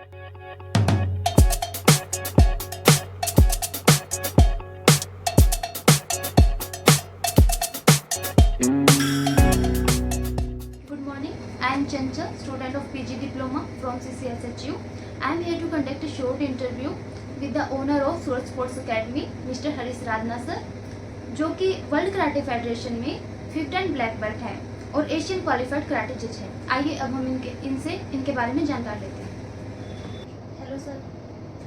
Good morning. I am Chanchal, student of PG Diploma from CCSHU. I am here to conduct a short interview with the owner of Suraj sports academy, mister Harish Radhna sir, जो कि world karate federation में 5th and black belt है और Asian qualified karate जज है। आइए अब हम इनके बारे में जानकारी लेते हैं। Hello sir.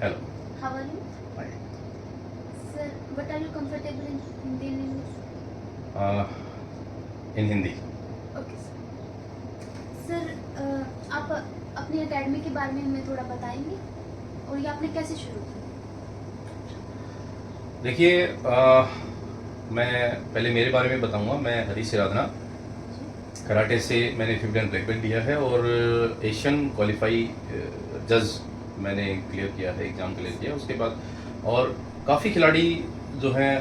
Hello. How are you? Fine. Sir, but are you comfortable in Hindi and English? In Hindi. Okay sir, आप अपनी एकेडमी के बारे में हमें थोड़ा बताएंगे और ये आपने कैसे शुरू किया? देखिए, मैं पहले मेरे बारे में बताऊंगा। मैं हरीश राधना, कराटे से मैंने 5th एंड ब्लैक बेल्ट लिया है और एशियन क्वालिफाई जज मैंने क्लियर किया है, एग्ज़ाम क्लियर किया। उसके बाद और काफ़ी खिलाड़ी जो हैं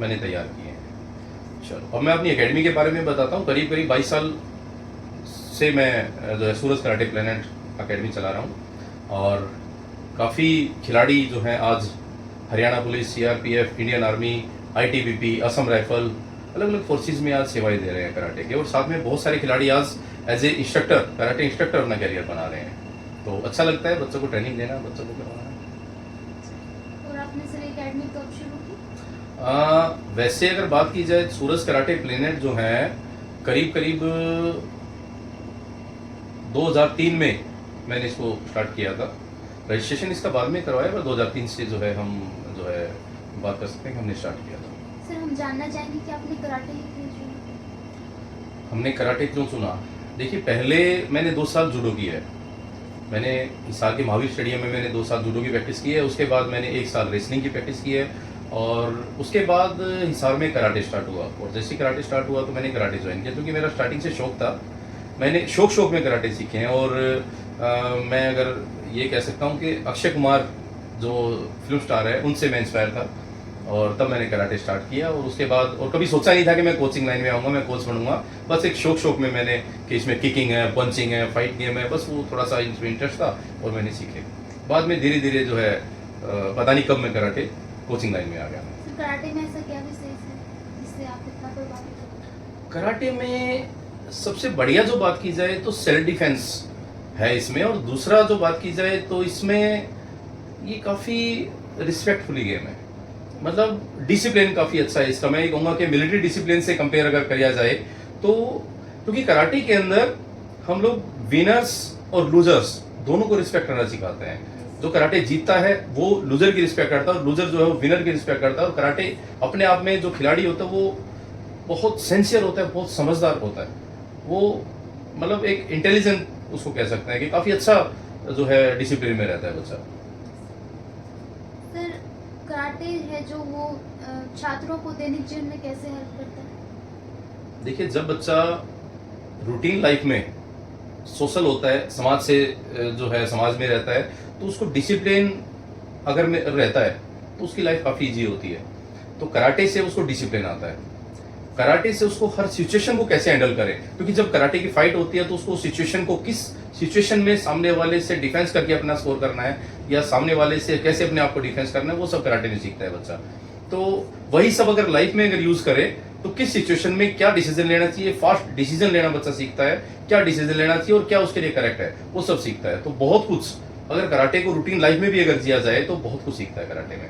मैंने तैयार किए हैं। चलो, अब मैं अपनी एकेडमी के बारे में बताता हूँ। करीब 22 साल से मैं जो है सूरज कराटे प्लेनेट एकेडमी चला रहा हूँ और काफ़ी खिलाड़ी जो हैं आज Haryana police, CRPF, Indian army, ITBP, Assam rifle, अलग अलग फोर्सेज में आज सेवाएं दे रहे हैं कराटे के। और साथ में बहुत सारे खिलाड़ी आज as a instructor, karate instructor अपना करियर बना रहे हैं। तो अच्छा लगता है बच्चों को ट्रेनिंग देना, बच्चों को करवाना। और आपने सर एकेडमी कब शुरू की? वैसे अगर बात की जाए, सूरज कराटे प्लेनेट जो है करीब 2003 में मैंने इसको स्टार्ट किया था। रजिस्ट्रेशन इसका बाद में करवाया, पर 2003 से जो है हम जो है बात कर सकते हैं कि हमने स्टार्ट किया था। सर, हम जानना चाहेंगे कि आपने कराटे ही क्यों चुना? हमने कराटे क्यों चुना? देखिए, पहले मैंने 2 साल जूडो की है। मैंने हिसार के महावीर स्टेडियम में मैंने 2 साल जूडो की प्रैक्टिस की है। उसके बाद मैंने 1 साल रेसलिंग की प्रैक्टिस की है और उसके बाद हिसार में कराटे स्टार्ट हुआ। और जैसे कराटे स्टार्ट हुआ तो मैंने कराटे ज्वाइन किया, क्योंकि मेरा स्टार्टिंग से शौक था। मैंने शौक में कराटे सीखे हैं और मैं अगर ये कह सकता हूँ कि अक्षय कुमार जो फिल्म स्टार है उनसे मैं इंस्पायर था और तब मैंने कराटे स्टार्ट किया। और उसके बाद और कभी सोचा नहीं था कि मैं कोचिंग लाइन में आऊँगा, मैं कोच बनूंगा। बस एक शौक में मैंने कि इसमें किकिंग है, पंचिंग है, फाइट गेम है, बस वो थोड़ा सा इसमें इंटरेस्ट था और मैंने सीखे। बाद में धीरे धीरे जो है पता नहीं कब मैं कराटे कोचिंग लाइन में आ गया। कराटे में ऐसा क्या विशेष है जिससे आप इतना प्रभावित हो? कराटे में सबसे बढ़िया जो बात की जाए तो सेल्फ डिफेंस है इसमें, और दूसरा जो बात की जाए तो इसमें ये काफ़ी रिस्पेक्टफुली गेम है। मतलब डिसिप्लिन काफ़ी अच्छा है इसका। मैं ये कहूँगा कि मिलिट्री डिसिप्लिन से कंपेयर अगर किया जाए तो, क्योंकि कराटे के अंदर हम लोग विनर्स और लूजर्स दोनों को रिस्पेक्ट करना सिखाते हैं। जो कराटे जीतता है वो लूजर की रिस्पेक्ट करता है और लूजर जो है वो विनर की रिस्पेक्ट करता है। और कराटे अपने आप में जो खिलाड़ी होता है वो बहुत सिंसियर होता है, बहुत समझदार होता है। वो मतलब एक इंटेलिजेंट उसको कह सकते हैं कि काफ़ी अच्छा जो है डिसिप्लिन में रहता है बच्चा। सर, कराटे है जो वो छात्रों को दैनिक जीवन में कैसे हेल्प करता है? देखिए, जब बच्चा रूटीन लाइफ में सोशल होता है, समाज से जो है समाज में रहता है, तो उसको डिसिप्लिन अगर में रहता है तो उसकी लाइफ काफ़ी इजी होती है। तो कराटे से उसको डिसिप्लिन आता है। कराटे से उसको हर सिचुएशन को कैसे हैंडल करें, क्योंकि जब कराटे की फाइट होती है तो उसको सिचुएशन को किस सिचुएशन में सामने वाले से डिफेंस करके अपना स्कोर करना है या सामने वाले से कैसे अपने आप को डिफेंस करना है, वो सब कराटे में सीखता है बच्चा। तो वही सब अगर लाइफ में अगर यूज करे तो किस सिचुएशन में क्या डिसीजन लेना चाहिए, फास्ट डिसीजन लेना बच्चा सीखता है, क्या डिसीजन लेना चाहिए और क्या उसके लिए करेक्ट है, वो सब सीखता है। तो बहुत कुछ अगर कराटे को रूटीन लाइफ में भी अगर जिया जाए तो बहुत कुछ सीखता है कराटे में।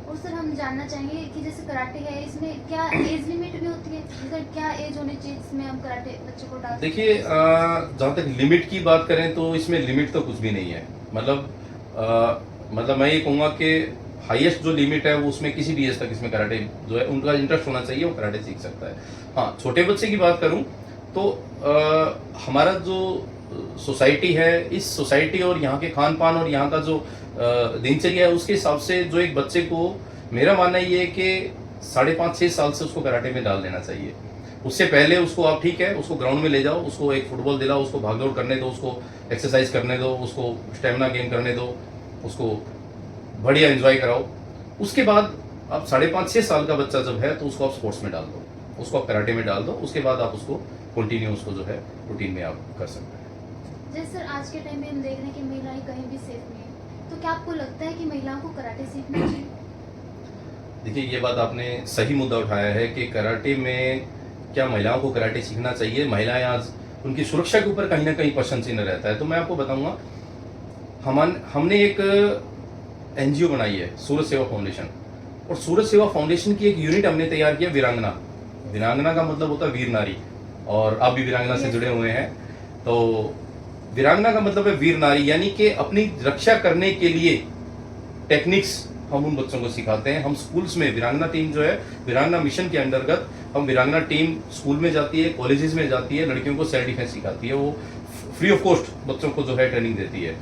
और सर, हम जानना चाहेंगे कि जैसे कराटे है, इसमें क्या एज लिमिट भी होती है? सर, क्या एज होनी चाहिए जिसमें हम कराटे बच्चों को डाल? देखिए, जहाँ तक लिमिट की बात करें तो इसमें लिमिट तो कुछ भी नहीं है। मतलब मैं ये कहूँगा कि हाईएस्ट जो लिमिट है वो उसमें किसी भी एज तक इसमें कराटे जो है उनका इंटरेस्ट होना चाहिए, वो कराटे सीख सकता है। हाँ, छोटे बच्चे की बात करूँ तो हमारा जो सोसाइटी है, इस सोसाइटी और यहाँ के खान पान और यहाँ का जो दिनचर्या है उसके हिसाब से जो एक बच्चे को, मेरा मानना ये है कि 5.5-6 साल से उसको कराटे में डाल देना चाहिए। उससे पहले उसको आप ठीक है उसको ग्राउंड में ले जाओ, उसको एक फुटबॉल दिलाओ, उसको भागदौड़ करने दो, उसको एक्सरसाइज करने दो, उसको स्टेमिना गेन करने दो, उसको बढ़िया एंजॉय कराओ। उसके बाद आप 5.5-6 साल का बच्चा जब है तो उसको आप स्पोर्ट्स में डाल दो, उसको आप कराटे में डाल दो। उसके बाद आप उसको कंटिन्यू उसको जो है रूटीन में आप कर सकते हैं। जैसे सर आज के टाइम में हम देख रहे हैं कि महिलाएं कहीं भी सेफ नहीं है, तो क्या आपको लगता है कि महिलाओं को कराटे सीखना चाहिए? देखिए, ये बात आपने सही मुद्दा उठाया है कि कराटे में क्या महिलाओं को कराटे सीखना चाहिए। महिलाएं आज उनकी सुरक्षा के ऊपर कहीं ना कहीं प्रश्न चिन्ह रहता है। तो मैं आपको बताऊंगा, हमने एक एनजीओ बनाई है, सूरज सेवा फाउंडेशन, और सूरज सेवा फाउंडेशन की एक यूनिट हमने तैयार किया, वीरांगना। वीरांगना का मतलब होता है वीर नारी, और आप भी वीरांगना से जुड़े हुए हैं। तो वीरांगना का मतलब है वीर नारी, यानी कि अपनी रक्षा करने के लिए टेक्निक्स हम उन बच्चों को सिखाते हैं। हम स्कूल्स में वीरांगना टीम जो है, वीरांगना मिशन के अंतर्गत हम वीरांगना टीम स्कूल में जाती है, कॉलेजेस में जाती है, लड़कियों को सेल्फ डिफेंस सिखाती है। वो फ्री ऑफ कॉस्ट बच्चों को जो है ट्रेनिंग देती है।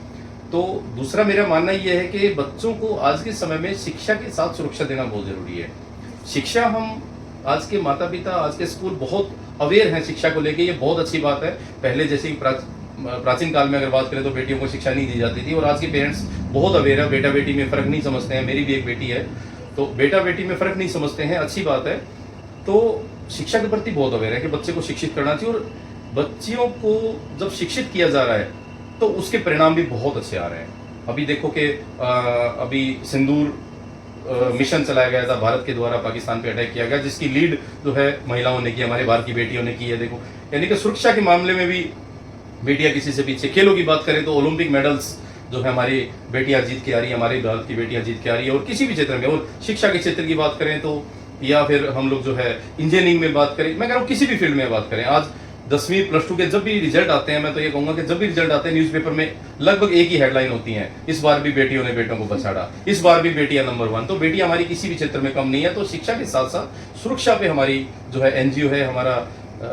तो दूसरा मेरा मानना यह है कि बच्चों को आज के समय में शिक्षा के साथ सुरक्षा देना बहुत जरूरी है। शिक्षा, हम आज के माता पिता, आज के स्कूल बहुत अवेयर हैं शिक्षा को लेके, ये बहुत अच्छी बात है। पहले जैसे कि प्राचीन काल में अगर बात करें तो बेटियों को शिक्षा नहीं दी जाती थी, और आज के पेरेंट्स बहुत अवेयर है, बेटा बेटी में फर्क नहीं समझते हैं। मेरी भी एक बेटी है, तो बेटा बेटी में फर्क नहीं समझते हैं, अच्छी बात है। तो शिक्षा के प्रति बहुत अवेयर है कि बच्चे को शिक्षित करना चाहिए, और बच्चियों को जब शिक्षित किया जा रहा है तो उसके परिणाम भी बहुत अच्छे आ रहे हैं। अभी देखो कि अभी सिंदूर मिशन चलाया गया था भारत के द्वारा, पाकिस्तान पे अटैक किया गया, जिसकी लीड जो है महिलाओं ने की, हमारे भारत की बेटियों ने की है। देखो, यानी कि सुरक्षा के मामले में भी बेटियां किसी से पीछे। खेलों की बात करें तो ओलंपिक मेडल्स जो है हमारी बेटियां जीत के आ रही है, हमारी भारत की बेटियां जीत के आ रही है, और किसी भी क्षेत्र में। और शिक्षा के क्षेत्र की बात करें तो, या फिर हम लोग जो है इंजीनियरिंग में बात करें, मैं कह रहा हूँ किसी भी फील्ड में बात करें, आज 10वीं प्लस 2 के जब भी रिजल्ट आते हैं, मैं तो ये कहूंगा कि जब भी रिजल्ट आते हैं न्यूज़पेपर में लगभग एक ही हेडलाइन होती है, इस बार भी बेटियों ने बेटों को बचाड़ा, इस बार भी बेटियां नंबर 1। तो बेटियां हमारी किसी भी क्षेत्र में कम नहीं है। तो शिक्षा के साथ साथ सुरक्षा पे हमारी जो है एनजीओ है, हमारा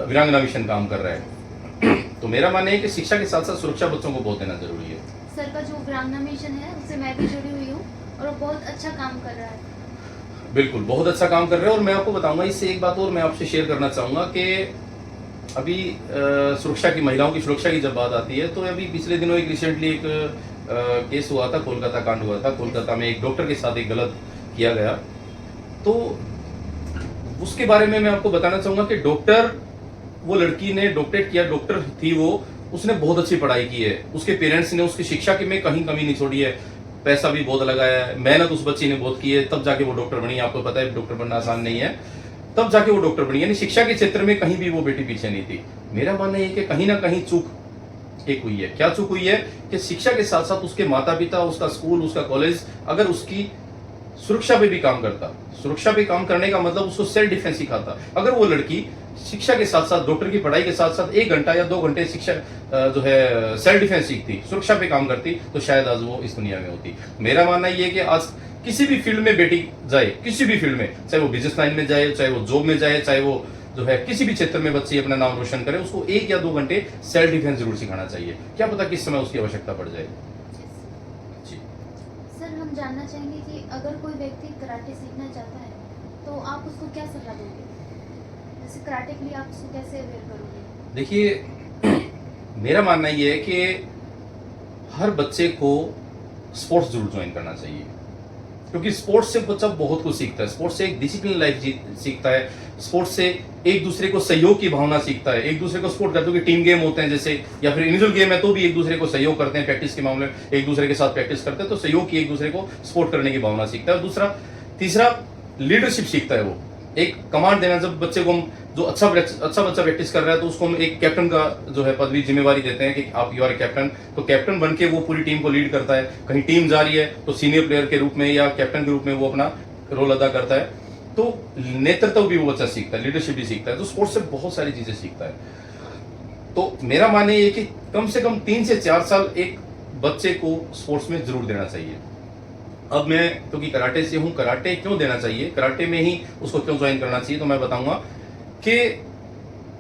वीरांगना मिशन काम कर रहा है। तो मेरा मानना है कि शिक्षा के साथ साथ सुरक्षा बच्चों को बहुत देना जरूरी है। सर का जो वीरांगना मिशन है उससे मैं भी जुड़ी हुई हूँ, और वो बहुत अच्छा काम कर रहा है। बिल्कुल, बहुत अच्छा काम कर रहे हैं। और मैं आपको बताऊंगा, इससे एक बात और मैं आपसे शेयर करना चाहूंगा कि अभी सुरक्षा की, महिलाओं की सुरक्षा की जब बात आती है, तो अभी पिछले दिनों एक रिसेंटली एक केस हुआ था, कोलकाता कांड हुआ था। कोलकाता में एक डॉक्टर के साथ एक गलत किया गया, तो उसके बारे में मैं आपको बताना चाहूंगा कि डॉक्टर, वो लड़की ने डॉक्टरेट किया, डॉक्टर थी वो, उसने बहुत अच्छी पढ़ाई की है, उसके पेरेंट्स ने उसकी शिक्षा के में कहीं कमी नहीं छोड़ी है, पैसा भी बहुत लगाया है, मेहनत उस बच्ची ने बहुत की है, तब जाके वो डॉक्टर बनी। आपको पता है डॉक्टर बनना आसान नहीं है, तब जाके वो डॉक्टर बनी। यानी शिक्षा के क्षेत्र में कहीं भी वो बेटी पीछे नहीं थी। मेरा मानना है कि कहीं ना कहीं चूक एक हुई है। क्या चूक हुई है कि शिक्षा के साथ साथ उसके माता पिता, उसका स्कूल, उसका कॉलेज अगर उसकी सुरक्षा पे भी काम करता, सुरक्षा पे काम करने का मतलब उसको सेल्फ डिफेंस सिखाता। अगर वो लड़की शिक्षा के साथ साथ, डॉक्टर की पढ़ाई के साथ साथ 1 घंटा या 2 घंटे शिक्षा जो है सेल्फ डिफेंस सीखती, सुरक्षा पे काम करती, तो शायद आज वो इस दुनिया में होती। मेरा मानना ये है कि आज किसी भी फील्ड में बेटी जाए, किसी भी फील्ड में, चाहे वो बिजनेस लाइन में जाए, चाहे वो जॉब में जाए, चाहे वो जो है किसी भी क्षेत्र में बच्ची अपना नाम रोशन करे, उसको 1 या 2 घंटे सेल्फ डिफेंस जरूर सिखाना चाहिए। क्या पता किस समय उसकी आवश्यकता पड़ जाए। जी सर, हम जानना चाहेंगे कि अगर कोई व्यक्ति कराटे सीखना चाहता है तो आप उसको क्या सलाह दोगे? जैसे कराटे के लिए आप उसको कैसे अवेयर करोगे? देखिए, मेरा मानना ये है कि हर बच्चे को स्पोर्ट्स जरूर ज्वाइन करना चाहिए, क्योंकि स्पोर्ट्स से बच्चा बहुत कुछ सीखता है। स्पोर्ट्स से एक डिसिप्लिन लाइफ सीखता है, स्पोर्ट्स से एक दूसरे को सहयोग की भावना सीखता है, एक दूसरे को सपोर्ट करते हैं। टीम गेम होते हैं जैसे, या फिर इंडिविजुअल गेम है तो भी एक दूसरे को सहयोग करते हैं, प्रैक्टिस के मामले में एक दूसरे के साथ प्रैक्टिस करते हैं, तो सहयोग की, एक दूसरे को सपोर्ट करने की भावना सीखता है। और दूसरा, तीसरा, लीडरशिप सीखता है। वो एक कमांड देना, जब बच्चे को हम जो अच्छा बच्चा प्रैक्टिस कर रहा है तो उसको हम एक कैप्टन का जो है पदवी, जिम्मेवारी देते हैं कि आप यू आर कैप्टन। तो कैप्टन बन के वो पूरी टीम को लीड करता है। कहीं टीम जा रही है तो सीनियर प्लेयर के रूप में या कैप्टन के रूप में वो अपना रोल अदा करता है। तो नेतृत्व भी वो बच्चा सीखता है, लीडरशिप भी सीखता है। तो स्पोर्ट्स से बहुत सारी चीजें सीखता है। तो मेरा मानना ये कि कम से कम 3 से 4 साल एक बच्चे को स्पोर्ट्स में जरूर देना चाहिए। अब मैं क्योंकि कराटे से हूं, कराटे क्यों देना चाहिए, कराटे में ही उसको क्यों ज्वाइन करना चाहिए, तो मैं बताऊंगा कि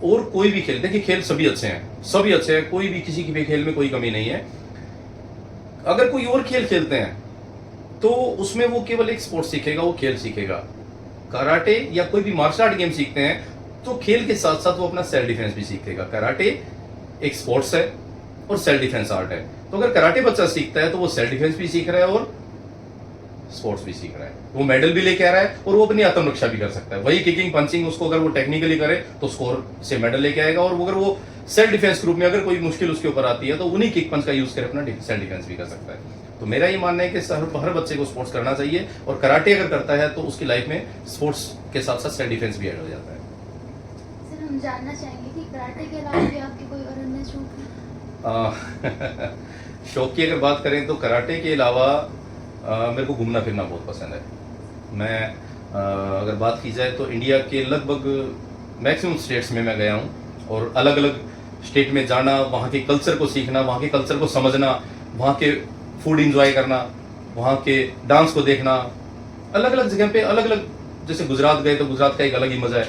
और कोई भी खेल, देखिए खेल सभी अच्छे हैं, सभी अच्छे हैं, कोई भी किसी की भी खेल में कोई कमी नहीं है। अगर कोई और खेल खेलते हैं तो उसमें वो केवल एक स्पोर्ट्स सीखेगा, वो खेल सीखेगा। कराटे या कोई भी मार्शल आर्ट गेम सीखते हैं तो खेल के साथ साथ वो अपना सेल्फ डिफेंस भी सीखेगा। कराटे एक स्पोर्ट्स है और सेल्फ डिफेंस आर्ट है। तो अगर कराटे बच्चा सीखता है तो वो सेल्फ डिफेंस भी सीख रहा है और स्पोर्ट्स भी सीख रहा है, वो मेडल भी लेके आ रहा है और वो अपनी आत्मरक्षा भी कर सकता है। वही किकिंग पंचिंग उसको अगर वो टेक्निकली करे तो स्कोर से मेडल लेके आएगा, और अगर वो सेल्फ डिफेंस ग्रुप में अगर कोई मुश्किल उसके ऊपर आती है तो उन्हीं किक पंच का यूज कर अपना सेल्फ डिफेंस भी कर सकता है। तो मेरा ये मानना है कि हर बच्चे को स्पोर्ट्स करना चाहिए, और कराटे अगर करता है तो उसकी लाइफ में स्पोर्ट्स के साथ साथ सेल्फ डिफेंस भी ऐड हो जाता है। सर हम जानना चाहेंगे कि कराटे के अलावा भी आपके कोई और अन्य शौक है? शौक की अगर बात करें तो कराटे के अलावा मेरे को घूमना फिरना बहुत पसंद है। मैं अगर बात की जाए तो इंडिया के लगभग मैक्सिमम स्टेट्स में मैं गया हूँ, और अलग अलग स्टेट में जाना, वहाँ के कल्चर को सीखना, वहाँ के कल्चर को समझना, वहाँ के फूड इंजॉय करना, वहाँ के डांस को देखना, अलग अलग जगह पे अलग अलग, जैसे गुजरात गए तो गुजरात का एक अलग ही मजा है,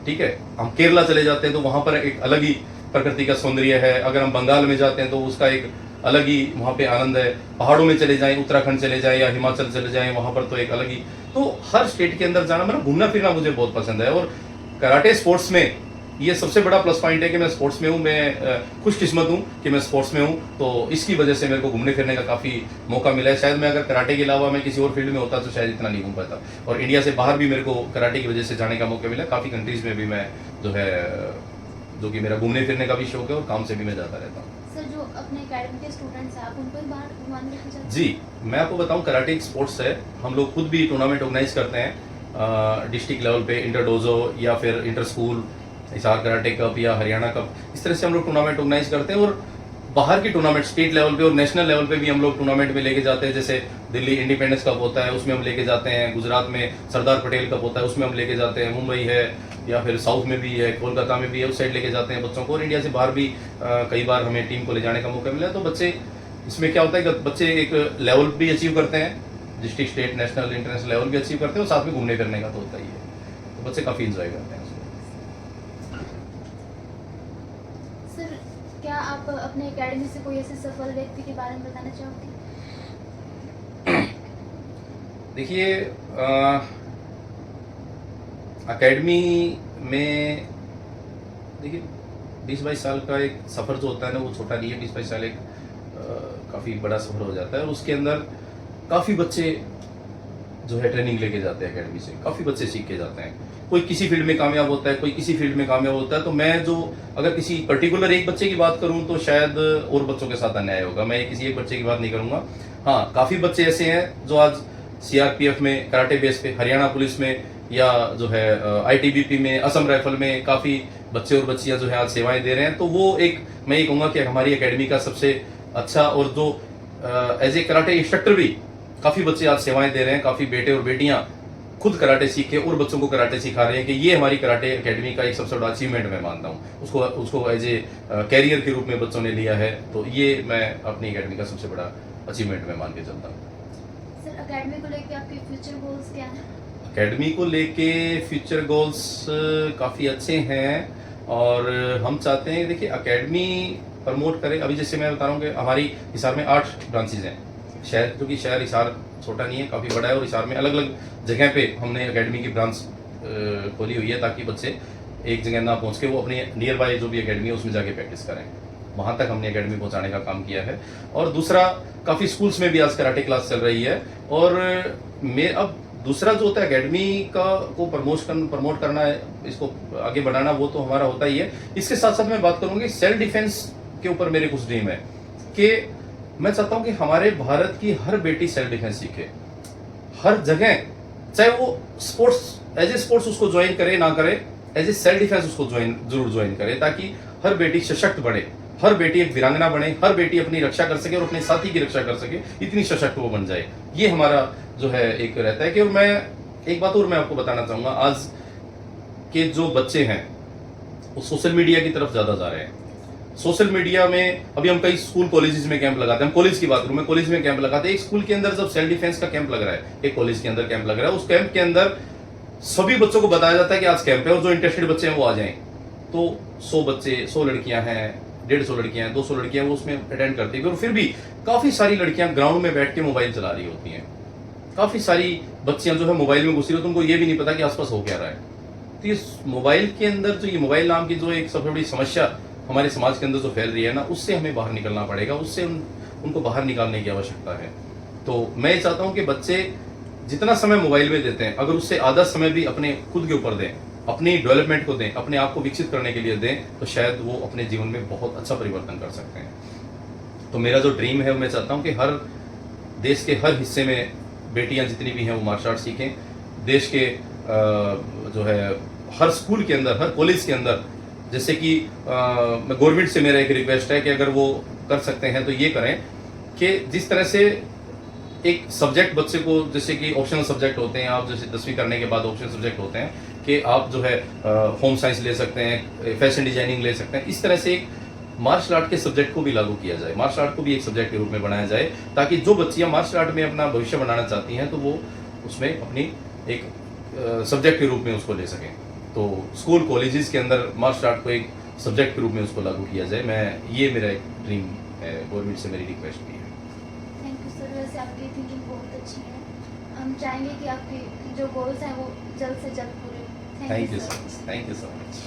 ठीक है। हम केरला चले जाते हैं तो वहाँ पर एक अलग ही प्रकृति का सौंदर्य है। अगर हम बंगाल में जाते हैं तो उसका एक अलग ही वहाँ पे आनंद है। पहाड़ों में चले जाएं, उत्तराखंड चले जाएं या हिमाचल चले जाएं, वहाँ पर तो एक अलग ही। तो हर स्टेट के अंदर जाना, मतलब घूमना फिरना मुझे बहुत पसंद है। और कराटे स्पोर्ट्स में ये सबसे बड़ा प्लस पॉइंट है कि मैं स्पोर्ट्स में हूँ, मैं खुशकिस्मत हूँ कि मैं स्पोर्ट्स में हूँ, तो इसकी वजह से मेरे को घूमने फिरने का काफ़ी मौका मिला है। शायद मैं अगर कराटे के अलावा मैं किसी और फील्ड में होता तो शायद इतना नहीं घूम पाता। और इंडिया से बाहर भी मेरे को कराटे की वजह से जाने का मौका मिला। काफ़ी कंट्रीज़ में भी मैं जो है, जो कि मेरा घूमने फिरने का भी शौक है, और काम से भी मैं जाता रहता हूँ। सर जो अपने एकेडमी के स्टूडेंट्स हैं, आप उनको ही बाहर घुमाने लेके जाते हैं? जी, मैं आपको बताऊं, कराटे एक स्पोर्ट्स है। हम लोग खुद भी टूर्नामेंट ऑर्गेनाइज करते हैं डिस्ट्रिक्ट लेवल पे, इंटर डोजो या फिर inter school Hisar karate cup या हरियाणा कप, इस तरह से हम लोग टूर्नामेंट ऑर्गेनाइज करते हैं। और बाहर की टूर्नामेंट स्टेट लेवल पे और नेशनल लेवल पे भी हम लोग टूर्नामेंट में लेके जाते हैं। जैसे दिल्ली इंडिपेंडेंस कप होता है, उसमें हम लेके जाते हैं। गुजरात में सरदार पटेल कप होता है, उसमें हम लेके जाते हैं। मुंबई है, या फिर साउथ में भी है, कोलकाता में भी है, उस साइड लेके जाते हैं बच्चों को। और इंडिया से बाहर भी कई बार हमें टीम को ले जाने का मौका मिला है। तो बच्चे, इसमें क्या होता है कि बच्चे एक लेवल भी अचीव करते हैं, district, state, national, international level भी अचीव करते हैं, और साथ में घूमने फिरने का तो होता ही है। तो बच्चे काफ़ी इंजॉय करते हैं उसको। सर क्या आप अपने एकेडमी से कोई ऐसे सफल व्यक्ति के बारे में बताना चाहोगे? देखिए, एकेडमी में देखिए 20-22 साल का एक सफ़र जो होता है ना, वो छोटा नहीं है। 20-22 साल एक काफ़ी बड़ा सफ़र हो जाता है, और उसके अंदर काफ़ी बच्चे जो है ट्रेनिंग लेके जाते हैं एकेडमी से। काफ़ी बच्चे सीख के जाते हैं। कोई किसी फील्ड में कामयाब होता है, कोई किसी फील्ड में कामयाब होता है। तो मैं जो, अगर किसी पर्टिकुलर एक बच्चे की बात करूं तो शायद और बच्चों के साथ अन्याय होगा, मैं किसी एक बच्चे की बात नहीं करूंगा। हाँ, काफ़ी बच्चे ऐसे हैं जो आज सीआरपीएफ में कराटे बेस पे, हरियाणा पुलिस में, या जो है आईटीबीपी में, असम राइफल में काफ़ी बच्चे और बच्चियां जो है आज सेवाएं दे रहे हैं। तो वो एक, मैं ये कहूँगा कि हमारी एकेडमी का सबसे अच्छा, और जो एज ए कराटे इंस्ट्रक्टर भी काफ़ी बच्चे आज सेवाएं दे रहे हैं। काफ़ी बेटे और बेटियां खुद कराटे सीख के और बच्चों को कराटे सिखा रहे हैं, कि ये हमारी कराटे एकेडमी का एक सबसे बड़ा अचीवमेंट मैं मानता हूँ। उसको एज ए कैरियर के रूप में बच्चों ने लिया है। तो ये मैं अपनी एकेडमी का सबसे बड़ा अचीवमेंट मैं मान के चलता हूँ। सर एकेडमी को लेके आपके फ्यूचर गोल्स क्या हैं? एकेडमी को लेके फ्यूचर गोल्स काफ़ी अच्छे हैं, और हम चाहते हैं, देखिए, एकेडमी प्रमोट करें। अभी जैसे मैं बता रहा हूँ कि हमारी हिसार में 8 ब्रांचेज हैं। शहर, क्योंकि शहर हिसार छोटा नहीं है, काफ़ी बड़ा है, और हिसार में अलग अलग जगह पे हमने एकेडमी की ब्रांच खोली हुई है, ताकि बच्चे एक जगह ना पहुँच के वो अपने नियर बाय जो भी एकेडमी है उसमें जाके प्रैक्टिस करें। वहाँ तक हमने एकेडमी पहुँचाने का काम किया है। और दूसरा, काफ़ी स्कूल्स में भी आज कराटे क्लास चल रही है। और अब दूसरा जो होता है एकेडमी का को प्रमोट करना है, इसको आगे बढ़ाना, वो तो हमारा होता ही है। इसके साथ साथ मैं बात करूँगी सेल्फ डिफेंस के ऊपर। मेरे कुछ ड्रीम है कि मैं चाहता हूं कि हमारे भारत की हर बेटी सेल्फ डिफेंस सीखे, हर जगह, चाहे वो स्पोर्ट्स, एज ए स्पोर्ट्स उसको ज्वाइन करे ना करे, एज ए सेल्फ डिफेंस उसको जरूर ज्वाइन करे, ताकि हर बेटी सशक्त बने, हर बेटी एक वीरांगना बने, हर बेटी अपनी रक्षा कर सके और अपने साथी की रक्षा कर सके, इतनी सशक्त वो बन जाए। ये हमारा जो है एक रहता है। कि और मैं एक बात और मैं आपको बताना चाहूंगा, आज के जो बच्चे हैं वो सोशल मीडिया की तरफ ज्यादा जा रहे हैं। सोशल मीडिया में अभी हम कई स्कूल कॉलेजेस में कैंप लगाते हैं। कॉलेज की बात करूं मैं, कॉलेज में कैंप लगाते हैं। एक स्कूल के अंदर जब सेल्फ डिफेंस का कैंप लग रहा है, एक कॉलेज के अंदर कैंप लग रहा है, उस कैंप के अंदर सभी बच्चों को बताया जाता है कि आज कैंप है, और जो इंटरेस्टेड बच्चे हैं वो आ जाएं। तो 100 बच्चे, 100 लड़कियां हैं, 150 लड़कियां हैं, 200 लड़कियां वो उसमें अटेंड करती है। और फिर भी काफी सारी लड़कियां ग्राउंड में बैठ के मोबाइल चला रही होती हैं। काफी सारी बच्चियां जो है मोबाइल में घुसी रही, तो उनको ये भी नहीं पता कि आसपास हो क्या रहा है। तो ये मोबाइल के अंदर जो, ये मोबाइल नाम की जो एक सबसे बड़ी समस्या हमारे समाज के अंदर जो फैल रही है ना, उससे हमें बाहर निकलना पड़ेगा। उससे उनको बाहर निकालने की आवश्यकता है। तो मैं चाहता हूं कि बच्चे जितना समय मोबाइल में देते हैं, अगर उससे आधा समय भी अपने खुद के ऊपर दें, अपनी डेवलपमेंट को दें, अपने आप को विकसित करने के लिए दें, तो शायद वो अपने जीवन में बहुत अच्छा परिवर्तन कर सकते हैं। तो मेरा जो ड्रीम है, मैं चाहता हूँ कि हर देश के हर हिस्से में बेटियां जितनी भी हैं वो मार्शल आर्ट सीखें। देश के जो है हर स्कूल के अंदर, हर कॉलेज के अंदर, जैसे कि गवर्नमेंट से मेरा एक रिक्वेस्ट है कि अगर वो कर सकते हैं तो ये करें कि जिस तरह से एक सब्जेक्ट बच्चे को, जैसे कि ऑप्शनल सब्जेक्ट होते हैं, आप जैसे 10वीं करने के बाद ऑप्शनल सब्जेक्ट होते हैं कि आप जो है होम साइंस ले सकते हैं, फैशन डिजाइनिंग ले सकते हैं, इस तरह से एक मार्शल आर्ट के सब्जेक्ट को भी लागू किया जाए, मार्शल आर्ट को भी एक सब्जेक्ट के रूप में बनाया जाए, ताकि जो बच्चियां मार्शल आर्ट में अपना भविष्य बनाना चाहती हैं तो वो उसमें अपनी एक सब्जेक्ट के रूप में उसको ले सकें। तो स्कूल कॉलेजेस के अंदर मार्शल आर्ट को एक सब्जेक्ट के रूप में उसको लागू किया जाए। ये मेरा एक ड्रीम है, गवर्नमेंट से मेरी रिक्वेस्ट भी है। Thank you sir. वैसे आपकी थिंकिंग बहुत अच्छी है। हम चाहेंगे कि आपके जो गोल्स हैं वो जल्द से जल्द पूरे। Thank you so much. Thank you so much.